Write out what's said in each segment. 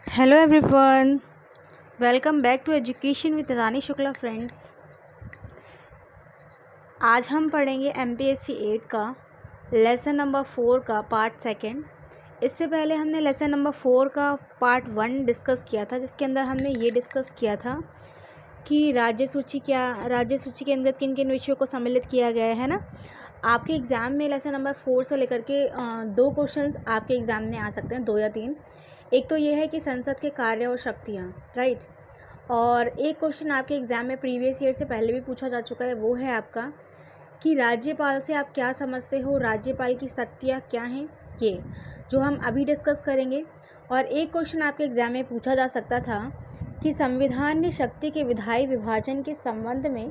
Hello everyone, welcome back to education with Rani Shukla friends. आज हम पढ़ेंगे एमपीएससी 8 का लेसन नंबर 4 का पार्ट सेकंड। इससे पहले हमने लेसन नंबर 4 का पार्ट 1 डिस्कस किया था, जिसके अंदर हमने ये डिस्कस किया था कि राज्य सूची के अंदर किन किन विषयों को सम्मिलित किया गया है ना। आपके एग्ज़ाम में लेसन नंबर 4 से लेकर के 2 क्वेश्चंस आपके एग्ज़ाम में आ सकते हैं, 2 या 3। एक तो ये है कि संसद के कार्य और शक्तियाँ, राइट। और एक क्वेश्चन आपके एग्ज़ाम में प्रीवियस ईयर से पहले भी पूछा जा चुका है, वो है आपका कि राज्यपाल से आप क्या समझते हो, राज्यपाल की शक्तियाँ क्या हैं, ये जो हम अभी डिस्कस करेंगे। और एक क्वेश्चन आपके एग्ज़ाम में पूछा जा सकता था कि संविधान ने शक्ति के विधायी विभाजन के संबंध में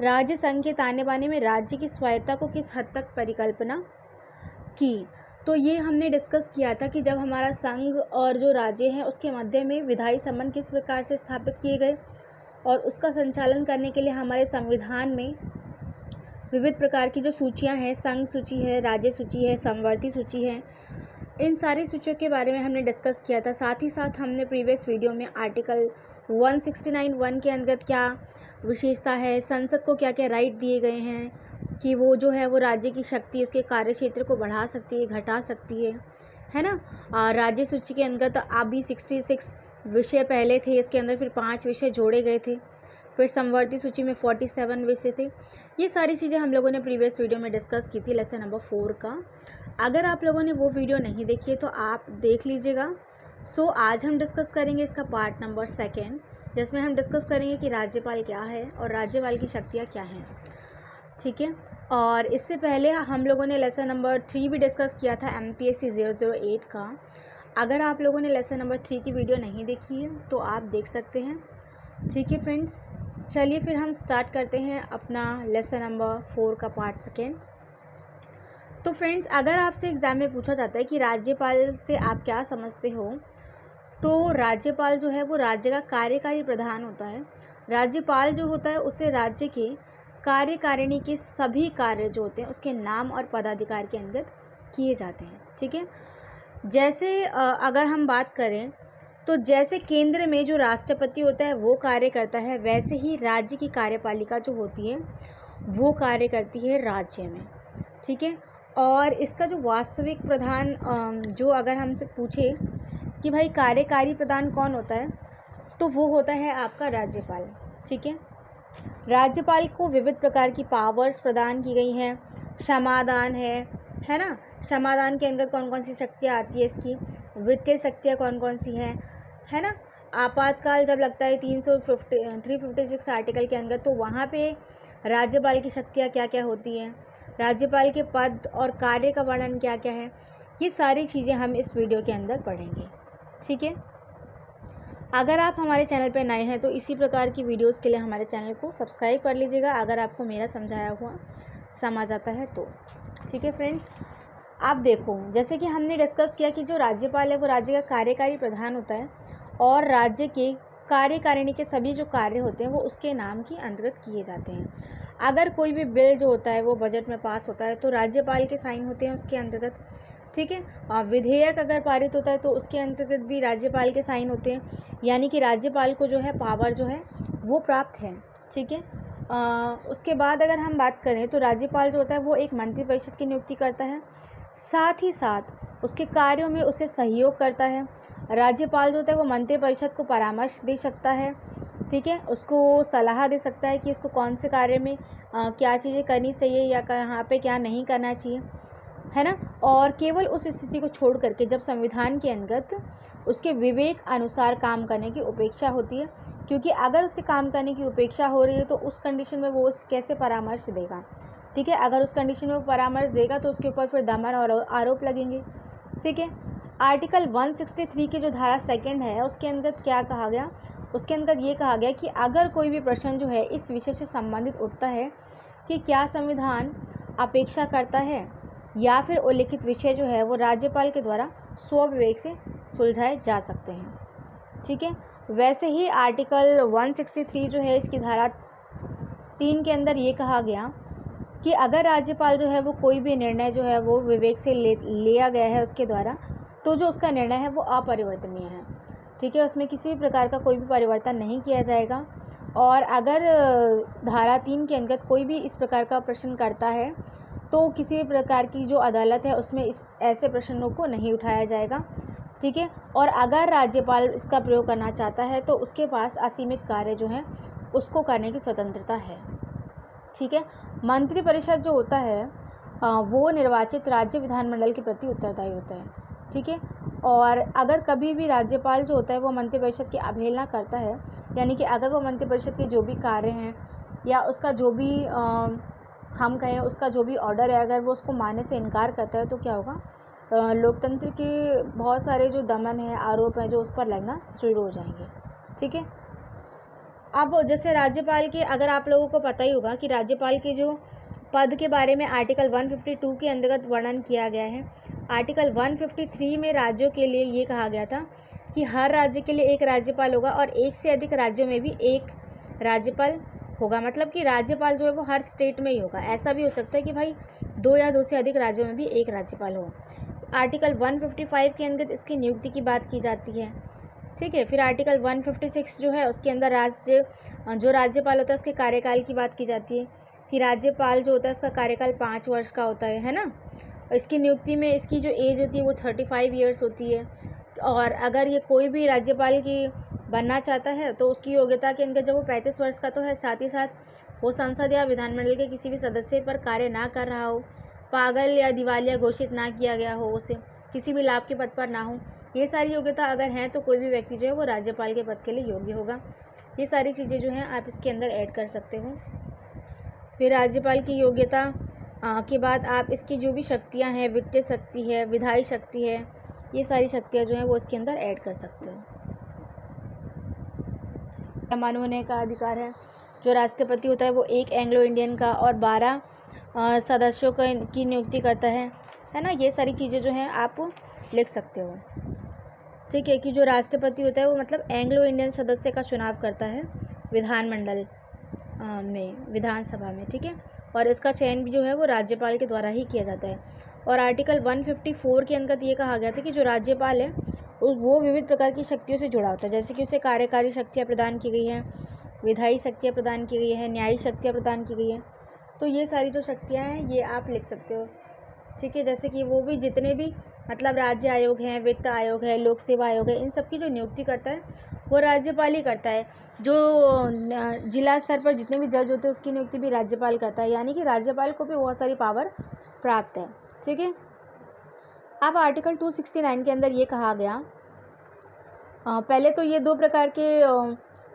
राज्य संघ के ताने बाने में राज्य की स्वायत्तता को किस हद तक परिकल्पना की। तो ये हमने डिस्कस किया था कि जब हमारा संघ और जो राज्य है उसके मध्य में विधायी संबंध किस प्रकार से स्थापित किए गए, और उसका संचालन करने के लिए हमारे संविधान में विविध प्रकार की जो सूचियां हैं, संघ सूची है, राज्य सूची है, समवर्ती सूची है, इन सारी सूचियों के बारे में हमने डिस्कस किया था। साथ ही साथ हमने प्रीवियस वीडियो में आर्टिकल 169(1) के अंतर्गत क्या विशेषता है, संसद को क्या क्या राइट दिए गए हैं कि वो जो है वो राज्य की शक्ति, उसके कार्य क्षेत्र को बढ़ा सकती है, घटा सकती है ना। राज्य सूची के अंतर्गत अभी 66 विषय पहले थे, इसके अंदर फिर 5 विषय जोड़े गए थे, फिर समवर्ती सूची में 47 विषय थे। ये सारी चीज़ें हम लोगों ने प्रीवियस वीडियो में डिस्कस की थी लेसन नंबर 4 का। अगर आप लोगों ने वो वीडियो नहीं देखी है तो आप देख लीजिएगा। सो आज हम डिस्कस करेंगे इसका पार्ट नंबर 2, जिसमें हम डिस्कस करेंगे कि राज्यपाल क्या है और राज्यपाल की शक्तियाँ क्या हैं, ठीक है। और इससे पहले हम लोगों ने लेसन नंबर 3 भी डिस्कस किया था एमपीएससी 008 का। अगर आप लोगों ने लेसन नंबर 3 की वीडियो नहीं देखी है तो आप देख सकते हैं, ठीक है फ्रेंड्स। चलिए फिर हम स्टार्ट करते हैं अपना लेसन नंबर 4 का पार्ट 2। तो फ्रेंड्स, अगर आपसे एग्ज़ाम में पूछा जाता है कि राज्यपाल से आप क्या समझते हो, तो राज्यपाल जो है वो राज्य का कार्यकारी प्रधान होता है। राज्यपाल जो होता है उससे राज्य के कार्यकारिणी के सभी कार्य जो होते हैं उसके नाम और पदाधिकार के अंतर्गत किए जाते हैं, ठीक है। जैसे अगर हम बात करें तो जैसे केंद्र में जो राष्ट्रपति होता है वो कार्य करता है, वैसे ही राज्य की कार्यपालिका जो होती है वो कार्य करती है राज्य में, ठीक है। और इसका जो वास्तविक प्रधान जो अगर हमसे पूछे कि भाई कार्यकारी प्रधान कौन होता है, तो वो होता है आपका राज्यपाल, ठीक है। राज्यपाल को विविध प्रकार की पावर्स प्रदान की गई हैं। क्षमादान है ना। क्षमादान के अंदर कौन कौन सी शक्तियाँ आती है इसकी, वित्तीय शक्तियाँ कौन कौन सी हैं, है ना। आपातकाल जब लगता है 356 आर्टिकल के अंदर, तो वहाँ पे राज्यपाल की शक्तियाँ क्या क्या होती हैं, राज्यपाल के पद और कार्य का वर्णन क्या क्या है, ये सारी चीज़ें हम इस वीडियो के अंदर पढ़ेंगे, ठीक है। अगर आप हमारे चैनल पर नए हैं तो इसी प्रकार की वीडियोस के लिए हमारे चैनल को सब्सक्राइब कर लीजिएगा, अगर आपको मेरा समझाया हुआ समझ आता है तो, ठीक है फ्रेंड्स। आप देखो, जैसे कि हमने डिस्कस किया कि जो राज्यपाल है वो राज्य का कार्यकारी प्रधान होता है, और राज्य के कार्यकारिणी के सभी जो कार्य होते हैं वो उसके नाम के अंतर्गत किए जाते हैं। अगर कोई भी बिल जो होता है वो बजट में पास होता है तो राज्यपाल के साइन होते हैं उसके अंतर्गत, ठीक है। और विधेयक अगर पारित होता है तो उसके अंतर्गत भी राज्यपाल के साइन होते हैं, यानी कि राज्यपाल को जो है पावर जो है वो प्राप्त है, ठीक है। उसके बाद अगर हम बात करें तो राज्यपाल जो होता है वो एक मंत्रिपरिषद की नियुक्ति करता है, साथ ही साथ उसके कार्यों में उसे सहयोग करता है। राज्यपाल जो होता है वो मंत्रिपरिषद को परामर्श दे सकता है, ठीक है, उसको सलाह दे सकता है कि उसको कौन से कार्य में क्या चीज़ें करनी चाहिए या कहाँ पे क्या नहीं करना चाहिए, है ना। और केवल उस स्थिति को छोड़ करके जब संविधान के अंतर्गत उसके विवेक अनुसार काम करने की उपेक्षा होती है, क्योंकि अगर उसके काम करने की उपेक्षा हो रही है तो उस कंडीशन में वो कैसे परामर्श देगा, ठीक है। अगर उस कंडीशन में वो परामर्श देगा तो उसके ऊपर फिर दमन और आरोप लगेंगे, ठीक है। आर्टिकल 163 की जो धारा 2 है उसके अंतर्गत क्या कहा गया, उसके अंतर्गत ये कहा गया कि अगर कोई भी प्रश्न जो है इस विषय से संबंधित उठता है कि क्या संविधान अपेक्षा करता है या फिर उल्लिखित विषय जो है वो राज्यपाल के द्वारा स्वविवेक से सुलझाए जा सकते हैं, ठीक है। वैसे ही आर्टिकल 163 जो है इसकी धारा 3 के अंदर ये कहा गया कि अगर राज्यपाल जो है वो कोई भी निर्णय जो है वो विवेक से लिया गया है उसके द्वारा, तो जो उसका निर्णय है वो अपरिवर्तनीय है, ठीक है, उसमें किसी भी प्रकार का कोई भी परिवर्तन नहीं किया जाएगा। और अगर धारा 3 के अंतर्गत कोई भी इस प्रकार का प्रश्न करता है तो किसी भी प्रकार की जो अदालत है उसमें इस ऐसे प्रश्नों को नहीं उठाया जाएगा। ठीक है, और अगर राज्यपाल इसका प्रयोग करना चाहता है तो उसके पास असीमित कार्य जो है उसको करने की स्वतंत्रता है। ठीक है, मंत्रिपरिषद जो होता है वो निर्वाचित राज्य विधानमंडल के प्रति उत्तरदायी होता है। ठीक है, और अगर कभी भी राज्यपाल जो होता है वो मंत्रिपरिषद की अवहेलना करता है, यानी कि अगर वो मंत्रिपरिषद के जो भी कार्य हैं या उसका जो भी हम कहें उसका जो भी ऑर्डर है, अगर वो उसको मानने से इनकार करता है तो क्या होगा, लोकतंत्र के बहुत सारे जो दमन है, आरोप हैं, जो उस पर लगना शुरू हो जाएंगे। ठीक है, अब जैसे राज्यपाल के, अगर आप लोगों को पता ही होगा कि राज्यपाल के जो पद के बारे में आर्टिकल 152 के अंतर्गत वर्णन किया गया है। आर्टिकल 153 में राज्यों के लिए ये कहा गया था कि हर राज्य के लिए एक राज्यपाल होगा और एक से अधिक राज्यों में भी एक राज्यपाल होगा। मतलब कि राज्यपाल जो है वो हर स्टेट में ही होगा। ऐसा भी हो सकता है कि भाई 2 या 2 से अधिक राज्यों में भी एक राज्यपाल हो। आर्टिकल 155 के अंतर्गत इसकी नियुक्ति की बात की जाती है। ठीक है, फिर आर्टिकल 156 जो है उसके अंदर जो राज्यपाल होता है उसके कार्यकाल की बात की जाती है कि राज्यपाल जो होता है उसका कार्यकाल 5 वर्ष का होता है ना। इसकी नियुक्ति में इसकी जो एज होती है वो 35 ईयर्स होती है। और अगर ये कोई भी राज्यपाल की बनना चाहता है तो उसकी योग्यता के अंदर जब वो 35 वर्ष का तो है, साथ ही साथ वो संसद या विधानमंडल के किसी भी सदस्य पर कार्य ना कर रहा हो, पागल या दिवालिया घोषित ना किया गया हो, उसे किसी भी लाभ के पद पर ना हो। ये सारी योग्यता अगर हैं तो कोई भी व्यक्ति जो है वो राज्यपाल के पद के लिए योग्य होगा। ये सारी चीज़ें जो हैं आप इसके अंदर ऐड कर सकते हो। फिर राज्यपाल की योग्यता के बाद आप इसकी जो भी शक्तियां हैं, वित्तीय शक्ति है, विधायी शक्ति है, ये सारी शक्तियां जो हैं वो इसके अंदर ऐड कर सकते हो। मानव होने का अधिकार है। जो राष्ट्रपति होता है वो एक एंग्लो इंडियन का और 12 सदस्यों की नियुक्ति करता है ना। ये सारी चीज़ें जो हैं आप लिख सकते हो। ठीक है, कि जो राष्ट्रपति होता है वो मतलब एंग्लो इंडियन सदस्य का चुनाव करता है विधानमंडल में, विधानसभा में। ठीक है, और इसका चयन भी जो है वो राज्यपाल के द्वारा ही किया जाता है। और आर्टिकल 154 के अंतर्गत ये कहा गया था कि जो राज्यपाल है वो विविध प्रकार की शक्तियों से जुड़ा होता है, जैसे कि उसे कार्यकारी शक्तियाँ प्रदान की गई हैं, विधायी शक्तियाँ प्रदान की गई है, न्यायिक शक्तियाँ प्रदान की गई हैं। तो ये सारी जो शक्तियाँ हैं ये आप लिख सकते हो। ठीक है, जैसे कि वो भी जितने भी मतलब राज्य आयोग हैं, वित्त आयोग है, लोक सेवा आयोग है, इन सब की जो नियुक्ति करता है वो राज्यपाल ही करता है। जो जिला स्तर पर जितने भी जज होते हैं उसकी नियुक्ति भी राज्यपाल करता है, यानी कि राज्यपाल को भी बहुत सारी पावर प्राप्त है। ठीक है, अब आर्टिकल 269 के अंदर ये कहा गया, पहले तो ये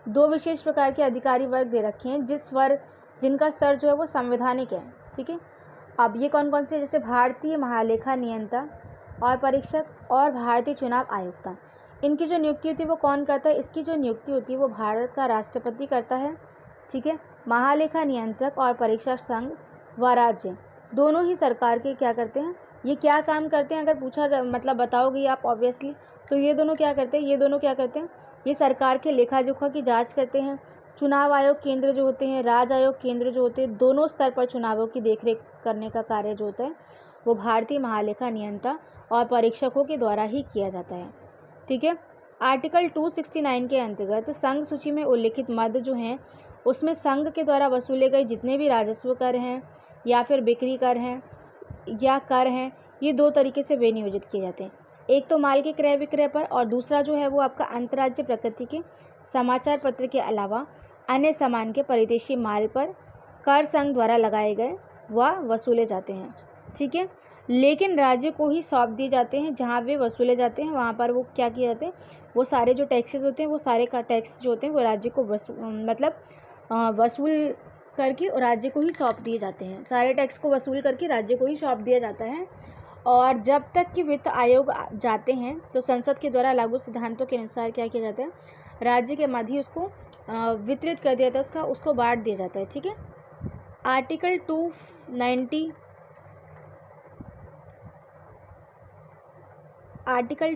दो विशेष प्रकार के अधिकारी वर्ग दे रखे हैं जिनका स्तर जो है वो संवैधानिक है। ठीक है, अब ये कौन कौन से, जैसे भारतीय महालेखा नियंता और परीक्षक और भारतीय चुनाव आयुक्ता। इनकी जो नियुक्ति होती है वो कौन करता है, इसकी जो नियुक्ति होती है वो भारत का राष्ट्रपति करता है। ठीक है, महालेखा नियंत्रक और परीक्षक संघ व राज्य दोनों ही सरकार के क्या करते हैं, ये क्या काम करते हैं, अगर पूछा मतलब बताओगे आप ऑब्वियसली, तो ये दोनों क्या करते हैं, ये सरकार के लेखा जोखा की जांच करते हैं। चुनाव आयोग केंद्र जो होते हैं, राज्य आयोग केंद्र जो होते हैं, दोनों स्तर पर चुनावों की देखरेख करने का कार्य जो होता है वो भारतीय महालेखा नियंता और परीक्षकों के द्वारा ही किया जाता है। ठीक है, आर्टिकल 269 के अंतर्गत संघ सूची में उल्लिखित मद जो हैं उसमें संघ के द्वारा वसूले गए जितने भी राजस्व कर हैं या फिर बिक्री कर हैं या कर हैं, ये 2 तरीके से विनियोजित किए जाते हैं। एक तो माल के क्रय विक्रय पर और दूसरा जो है वो आपका अंतर्राज्यीय प्रकृति के समाचार पत्र के अलावा अन्य सामान के परिदेशी माल पर कर संघ द्वारा लगाए गए व वसूले जाते हैं। ठीक है, लेकिन राज्य को ही सौंप दिए जाते हैं, जहाँ वे वसूले जाते हैं वहाँ पर वो क्या किए जाते हैं, वो सारे जो टैक्सेस होते हैं वो सारे का टैक्स जो होते हैं वो राज्य को वसूल करके राज्य को ही सौंप दिए जाते हैं। सारे टैक्स को वसूल करके राज्य को ही सौंप दिया जाता है। और जब तक कि वित्त आयोग जाते हैं तो संसद के द्वारा लागू सिद्धांतों के अनुसार क्या किया जाता है, राज्य के मध्य ही उसको वितरित कर दिया जाता है, उसको बांट दिया जाता है। ठीक है, आर्टिकल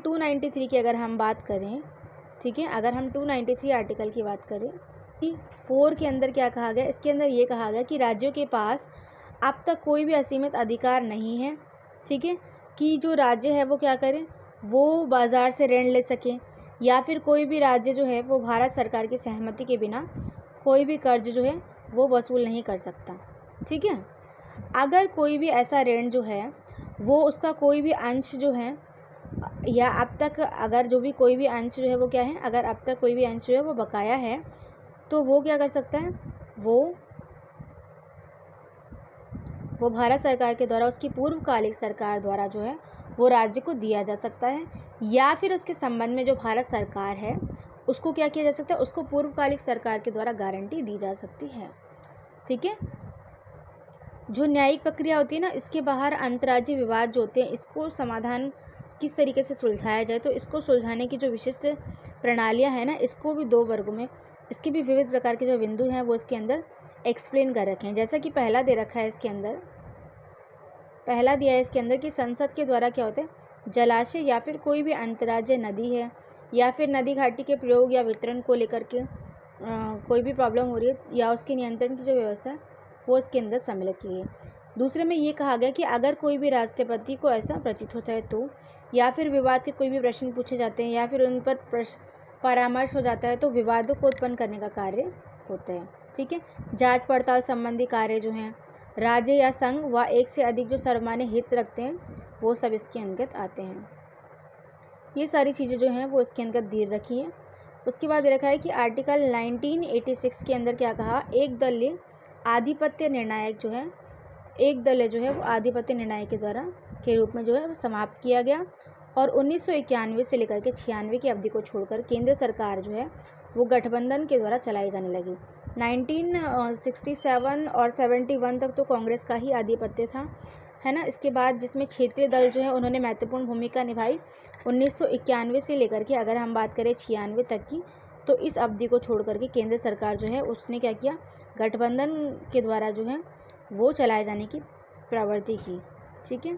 293 की अगर हम बात करें, ठीक है, अगर हम 293 आर्टिकल की बात करें, 4 के अंदर क्या कहा गया, इसके अंदर ये कहा गया कि राज्यों के पास अब तक कोई भी असीमित अधिकार नहीं है। ठीक है, कि जो राज्य है वो क्या करें, वो बाज़ार से ऋण ले सकें या फिर कोई भी राज्य जो है वो भारत सरकार की सहमति के बिना कोई भी कर्ज जो है वो वसूल नहीं कर सकता। ठीक है। अगर कोई भी ऐसा ऋण जो है वो उसका कोई भी अंश जो है या अब तक अगर जो भी कोई भी अंश जो है वो क्या है, अगर अब तक कोई भी अंश जो है वो बकाया है तो वो क्या कर सकता है, वो भारत सरकार के द्वारा उसकी पूर्वकालिक सरकार द्वारा जो है वो राज्य को दिया जा सकता है, या फिर उसके संबंध में जो भारत सरकार है उसको क्या किया जा सकता है, उसको पूर्वकालिक सरकार के द्वारा गारंटी दी जा सकती है। ठीक है। जो न्यायिक प्रक्रिया होती है ना, इसके बाहर अंतर्राज्यीय विवाद जो होते हैं इसको समाधान किस तरीके से सुलझाया जाए, तो इसको सुलझाने की जो विशिष्ट प्रणालियां हैं ना, इसको भी 2 वर्गों में, इसके भी विविध प्रकार के जो बिंदु हैं वो इसके अंदर एक्सप्लेन कर रखे हैं। जैसा कि पहला दे रखा है इसके अंदर, पहला दिया है इसके अंदर कि संसद के द्वारा क्या होता है, जलाशय या फिर कोई भी अंतर्राज्यीय नदी है या फिर नदी घाटी के प्रयोग या वितरण को लेकर के कोई भी प्रॉब्लम हो रही है या उसके नियंत्रण की जो व्यवस्था है वो इसके अंदर सम्मिलित की है। दूसरे में ये कहा गया कि अगर कोई भी राष्ट्रपति को ऐसा प्रतीत होता है तो, या फिर विवाद के कोई भी प्रश्न पूछे जाते हैं या फिर उन पर परामर्श हो जाता है तो विवादों को उत्पन्न करने का कार्य होता है। ठीक है। जांच पड़ताल संबंधी कार्य जो हैं राज्य या संघ व एक से अधिक जो सर्वमान्य हित रखते हैं वो सब इसके अंतर्गत आते हैं। ये सारी चीज़ें जो हैं वो इसके अंतर्गत दे रखी हैं। उसके बाद दे रखा है कि आर्टिकल 1986 के अंदर क्या कहा, एक दलीय आधिपत्य निर्णायक जो है, एक दल जो है वो आधिपत्य निर्णायक के द्वारा के रूप में जो है वो समाप्त किया गया और 1991 से लेकर के 96 की अवधि को छोड़कर केंद्र सरकार जो है वो गठबंधन के द्वारा चलाई जाने लगी। 1967 और 71 तक तो कांग्रेस का ही आधिपत्य था, है ना। इसके बाद जिसमें क्षेत्रीय दल जो है उन्होंने महत्वपूर्ण भूमिका निभाई। 1991 से लेकर के अगर हम बात करें 96 तक की, तो इस अवधि को छोड़ करके केंद्र सरकार जो है उसने क्या किया, गठबंधन के द्वारा जो है वो चलाए जाने की प्रवृत्ति की। ठीक है।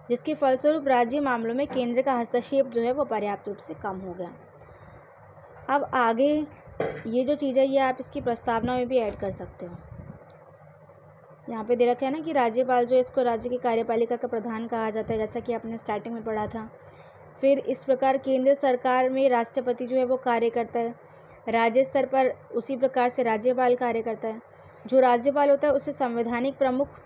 जिसके फलस्वरूप राज्य मामलों में केंद्र का हस्तक्षेप जो है वो पर्याप्त रूप से कम हो गया। अब आगे ये जो चीज़ है ये आप इसकी प्रस्तावना में भी ऐड कर सकते हो। यहाँ पे दे रखा है ना कि राज्यपाल जो है इसको राज्य की कार्यपालिका का प्रधान कहा जाता है, जैसा कि आपने स्टार्टिंग में पढ़ा था। फिर इस प्रकार केंद्र सरकार में राष्ट्रपति जो है वो कार्य करता है, राज्य स्तर पर उसी प्रकार से राज्यपाल कार्य करता है। जो राज्यपाल होता है उसे संवैधानिक प्रमुख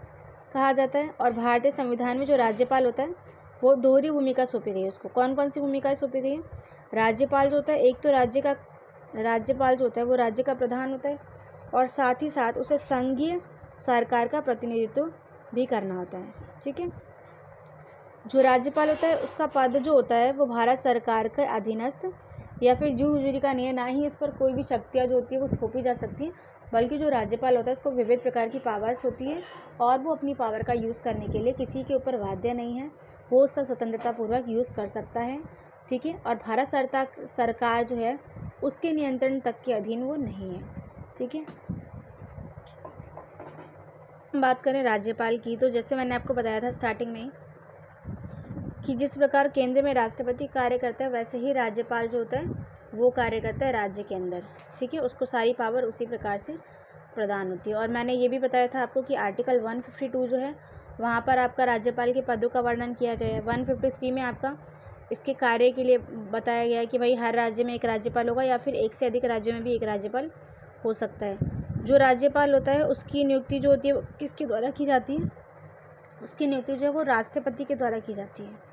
कहा जाता है और भारतीय संविधान में जो राज्यपाल होता है वो दोहरी भूमिका सौंपी गई है उसको। कौन कौन सी भूमिकाएं सौंपी गई है, राज्यपाल जो होता है एक तो राज्यपाल जो होता है वो राज्य का प्रधान होता है और साथ ही साथ उसे संघीय सरकार का प्रतिनिधित्व भी करना होता है। ठीक है। जो राज्यपाल होता है उसका पद जो होता है वो भारत सरकार के अधीनस्थ या फिर जू हुजूरी का नहीं है, ना ही इस पर कोई भी शक्तियाँ जो होती है वो थोपी जा सकती है, बल्कि जो राज्यपाल होता है उसको विविध प्रकार की पावर्स होती है और वो अपनी पावर का यूज़ करने के लिए किसी के ऊपर बाध्य नहीं है, वो उसका स्वतंत्रतापूर्वक यूज़ कर सकता है। ठीक है। और भारत सरकार जो है उसके नियंत्रण तक के अधीन वो नहीं है। ठीक है। बात करें राज्यपाल की, तो जैसे मैंने आपको बताया था स्टार्टिंग में कि जिस प्रकार केंद्र में राष्ट्रपति कार्य करता है वैसे ही राज्यपाल जो होता है वो कार्य करता है राज्य के अंदर। ठीक है। उसको सारी पावर उसी प्रकार से प्रदान होती है। और मैंने ये भी बताया था आपको कि आर्टिकल 152 जो है वहाँ पर आपका राज्यपाल के पदों का वर्णन किया गया है। 153 में आपका इसके कार्य के लिए बताया गया है कि भाई हर राज्य में एक राज्यपाल होगा या फिर एक से अधिक राज्यों में भी एक राज्यपाल हो सकता है। जो राज्यपाल होता है उसकी नियुक्ति जो होती है वो किसके द्वारा की जाती है, उसकी नियुक्ति जो है वो राष्ट्रपति के द्वारा की जाती है।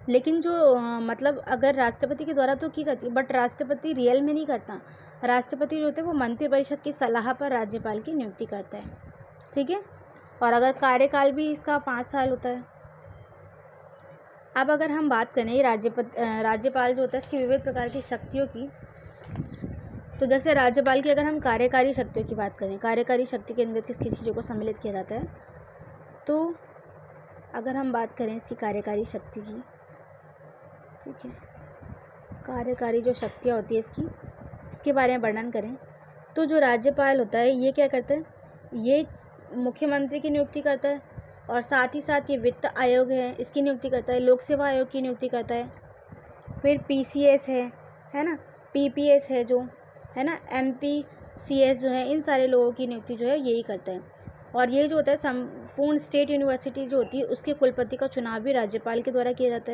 लेकिन जो मतलब अगर राष्ट्रपति के द्वारा तो की जाती है, बट राष्ट्रपति रियल में नहीं करता। राष्ट्रपति जो होते हैं वो मंत्रिपरिषद की सलाह पर राज्यपाल की नियुक्ति करता है। ठीक है। और अगर कार्यकाल भी इसका 5 साल होता है। अब अगर हम बात करें राज्यपाल जो होता है इसकी विविध प्रकार की शक्तियों की, तो जैसे राज्यपाल की अगर हम कार्यकारी शक्तियों की बात करें, कार्यकारी शक्ति के अंदर किस चीज़ों को सम्मिलित किया जाता है, तो अगर हम बात करें इसकी कार्यकारी शक्ति की, ठीक है, कार्यकारी जो शक्तियाँ होती है इसके बारे में वर्णन करें, तो जो राज्यपाल होता है ये क्या करता है, ये मुख्यमंत्री की नियुक्ति करता है और साथ ही साथ ये वित्त आयोग है इसकी नियुक्ति करता है, लोक सेवा आयोग की नियुक्ति करता है, फिर PCS है ना, PPS है जो है ना, MPCS जो है, इन सारे लोगों की नियुक्ति जो है यही करता है। और ये जो होता है संपूर्ण स्टेट यूनिवर्सिटी जो होती है उसके कुलपति का चुनाव भी राज्यपाल के द्वारा किया जाता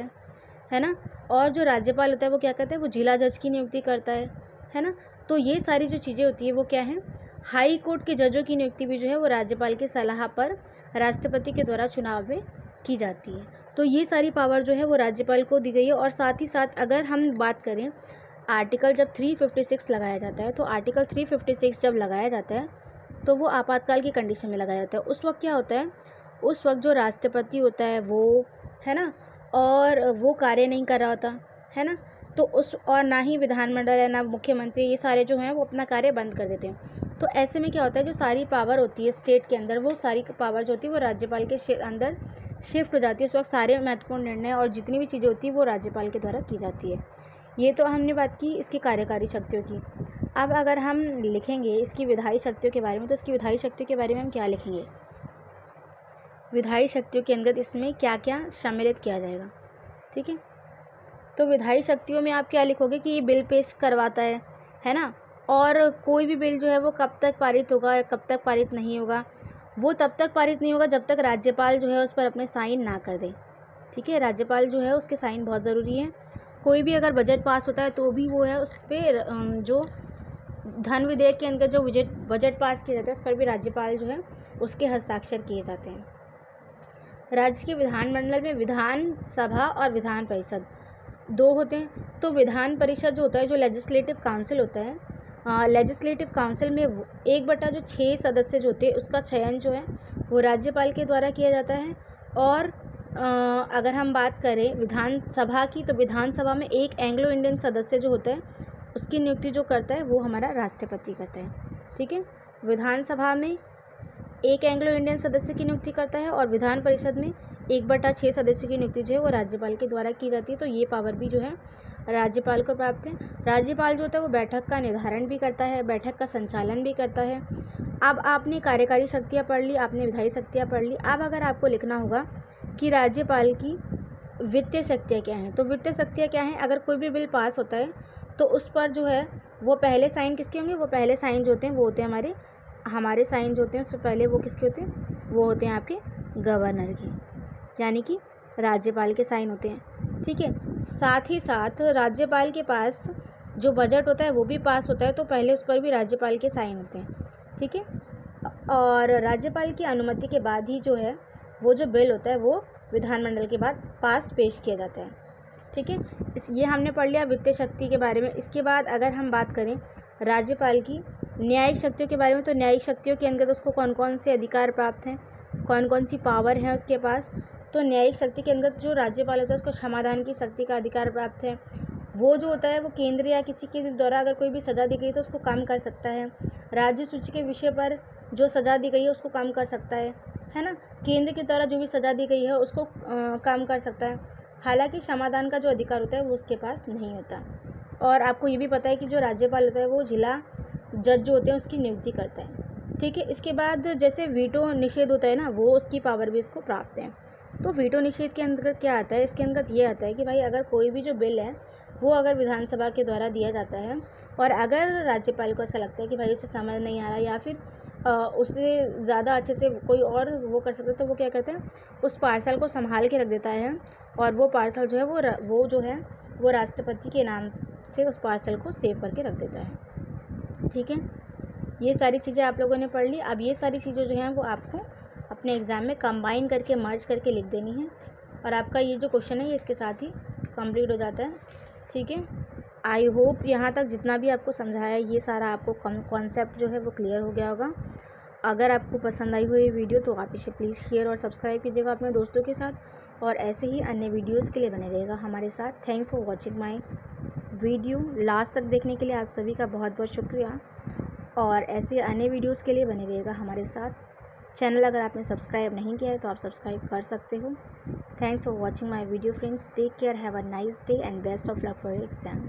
है ना। और जो राज्यपाल होता है वो क्या करता है, वो जिला जज की नियुक्ति करता है ना। तो ये सारी जो चीज़ें होती है वो क्या है, हाई कोर्ट के जजों की नियुक्ति भी जो है वो राज्यपाल की सलाह पर राष्ट्रपति के द्वारा चुनाव में की जाती है। तो ये सारी पावर जो है वो राज्यपाल को दी गई है। और साथ ही साथ अगर हम बात करें आर्टिकल जब 356 लगाया जाता है, तो आर्टिकल 356 जब लगाया जाता है तो वो आपातकाल की कंडीशन में लगाया जाता है। उस वक्त क्या होता है, उस वक्त जो राष्ट्रपति होता है वो, है ना, और वो कार्य नहीं कर रहा होता है ना, तो उस और ना ही विधानमंडल है ना मुख्यमंत्री, ये सारे जो हैं वो अपना कार्य बंद कर देते हैं। तो ऐसे में क्या होता है, जो सारी पावर होती है स्टेट के अंदर, वो सारी पावर जो होती है वो राज्यपाल के अंदर शिफ्ट हो जाती है। उस वक्त सारे महत्वपूर्ण निर्णय और जितनी भी चीज़ें होती है वो राज्यपाल के द्वारा की जाती है। ये तो हमने बात की इसकी कार्यकारी शक्तियों की। अब अगर हम लिखेंगे इसकी विधायी शक्तियों के बारे में, तो इसकी विधायी शक्तियों के बारे में हम क्या लिखेंगे, विधायी शक्तियों के अंदर इसमें क्या क्या सम्मिलित किया जाएगा, ठीक है। तो विधायी शक्तियों में आप क्या लिखोगे कि ये बिल पेश करवाता है ना, और कोई भी बिल जो है वो कब तक पारित होगा, कब तक पारित नहीं होगा, वो तब तक पारित नहीं होगा जब तक राज्यपाल जो है उस पर अपने साइन ना कर दे, ठीक है। राज्यपाल जो है उसके साइन बहुत ज़रूरी है। कोई भी अगर बजट पास होता है तो भी वो है उस पर जो धन विधेयक के अंदर जो बजट पास किया जाता है उस पर भी राज्यपाल जो है उसके हस्ताक्षर किए जाते हैं। राज्य के विधानमंडल में विधानसभा और विधान परिषद दो होते हैं। तो विधान परिषद जो होता है, जो लेजिस्लेटिव काउंसिल होता है, लेजिस्लेटिव काउंसिल में 1/6 सदस्य जो होते हैं उसका चयन जो है वो राज्यपाल के द्वारा किया जाता है। और अगर हम बात करें विधानसभा की, तो विधानसभा में एक एंग्लो इंडियन सदस्य जो होता है उसकी नियुक्ति जो करता है वो हमारा राष्ट्रपति करता है, ठीक है। विधानसभा में एक एंग्लो इंडियन सदस्य की नियुक्ति करता है और विधान परिषद में 1/6 सदस्यों की नियुक्ति जो है वो राज्यपाल के द्वारा की जाती है। तो ये पावर भी जो है राज्यपाल को प्राप्त है। राज्यपाल जो होता है वो बैठक का निर्धारण भी करता है, बैठक का संचालन भी करता है। अब आपने कार्यकारी शक्तियाँ पढ़ ली, आपने विधायी शक्तियाँ पढ़ ली। अब अगर आपको लिखना होगा कि राज्यपाल की वित्तीय शक्तियाँ क्या हैं, तो वित्तीय शक्तियाँ क्या हैं, अगर कोई भी बिल पास होता है तो उस पर जो है वो पहले साइन किसके होंगे, वो पहले साइन जो होते हैं वो होते हैं हमारे साइन जो होते हैं उससे पहले वो किसके होते हैं, वो होते हैं आपके गवर्नर के, यानी कि राज्यपाल के साइन होते हैं, ठीक है। साथ ही साथ राज्यपाल के पास जो बजट होता है वो भी पास होता है, तो पहले उस पर भी राज्यपाल के साइन होते हैं, ठीक है। और राज्यपाल की अनुमति के बाद ही जो है वो जो बिल होता है वो विधानमंडल के बाद पेश किया जाता है, ठीक है। ये हमने पढ़ लिया वित्तीय शक्ति के बारे में। इसके बाद अगर हम बात करें राज्यपाल की न्यायिक शक्तियों के बारे में, तो न्यायिक शक्तियों के अंदर उसको कौन कौन से अधिकार प्राप्त हैं, कौन कौन सी पावर है उसके पास। तो न्यायिक शक्ति के अंदर जो राज्यपाल होता है उसको क्षमादान की शक्ति का अधिकार प्राप्त है। वो जो होता है वो केंद्र या किसी के द्वारा अगर कोई भी सज़ा दी गई तो उसको कम कर सकता है। राज्य सूची के विषय पर जो सज़ा दी गई है उसको कम कर सकता है ना। केंद्र के द्वारा जो भी सज़ा दी गई है उसको कम कर सकता है। हालांकि क्षमादान का जो अधिकार होता है वो उसके पास नहीं होता। और आपको ये भी पता है कि जो राज्यपाल होता है वो जिला जज जो होते हैं उसकी नियुक्ति करता है, ठीक है। इसके बाद जैसे वीटो निषेध होता है ना, वो उसकी पावर भी इसको प्राप्त है। तो वीटो निषेध के अंतर्गत क्या आता है, इसके अंतर्गत ये आता है कि भाई अगर कोई भी जो बिल है वो अगर विधानसभा के द्वारा दिया जाता है और अगर राज्यपाल को ऐसा लगता है कि भाई उसे समझ नहीं आ रहा या फिर उससे ज़्यादा अच्छे से कोई और वो कर सकते, तो वो क्या करते हैं उस पार्सल को संभाल के रख देता है और वो पार्सल जो है वो जो है वो राष्ट्रपति के नाम से उस पार्सल को सेव करके रख देता है, ठीक है। ये सारी चीज़ें आप लोगों ने पढ़ ली। अब ये सारी चीज़ें जो हैं वो आपको अपने एग्ज़ाम में कंबाइन करके मर्ज करके लिख देनी है और आपका ये जो क्वेश्चन है ये इसके साथ ही कंप्लीट हो जाता है, ठीक है। आई होप यहाँ तक जितना भी आपको समझाया ये सारा आपको कॉन्सेप्ट जो है वो क्लियर हो गया होगा। अगर आपको पसंद आई हो ये वीडियो तो आप इसे प्लीज़ शेयर और सब्सक्राइब कीजिएगा अपने दोस्तों के साथ और ऐसे ही अन्य वीडियोज़ के लिए बने रहेगा हमारे साथ। Thanks for watching my video. Last तक देखने के लिए आप सभी का बहुत बहुत शुक्रिया और ऐसे अन्य वीडियोज़ के लिए बने रहेगा हमारे साथ। चैनल अगर आपने सब्सक्राइब नहीं किया है तो आप सब्सक्राइब कर सकते हो। Thanks for watching my video friends. Take care, have a nice day and best of luck for your exam.